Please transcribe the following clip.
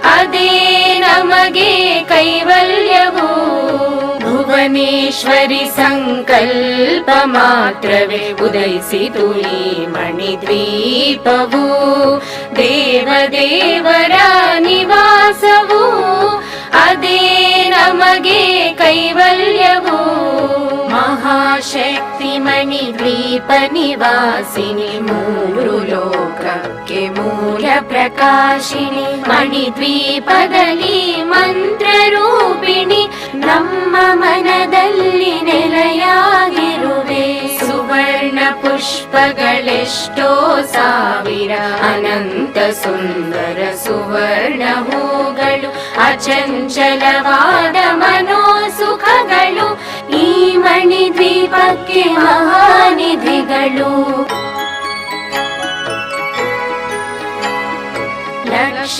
ಅದೇ ನಮಗೆ ಕೈವಲ್ಯವು. ಭುವನೇಶ್ವರಿ ಸಂಕಲ್ಪ ಮಾತ್ರವೇ ಉದಯಿಸಿತು ಈ ಮಣಿದ್ವೀಪವು. ದೇವದೇವರ ನಿವಾಸವು, ಅದೇ ನಮಗೆ ಕೈವಲ್ಯವು. ಮಹಾಶಕ್ತಿ ಮಣಿದ್ವೀಪ ನಿವಾಸಿನಿ, ಮೂರು ಲೋಕಕ್ಕೆ ಮೂಲ ಪ್ರಕಾಶಿನಿ. ಮಣಿದ್ವೀಪದಲ್ಲಿ ಮಂತ್ರರೂಪಿಣಿ, ನಮ್ಮ ಮನದಲ್ಲಿ ನೆಲೆಯಾಗಿರುವೆ. ಸುವರ್ಣ ಪುಷ್ಪಗಳೆಷ್ಟೋ ಸಾವಿರ, ಅನಂತ ಸುಂದರ ಸುವರ್ಣ ಹೂಗಳು, ಅಚಂಚಲವಾದ ಮನೋಸುಖಗಳು ಈ ಮಣಿದ್ವೀಪಕ್ಕೆ ಮಹಾನಿಧಿಗಳು. ಲಕ್ಷ ಲಕ್ಷ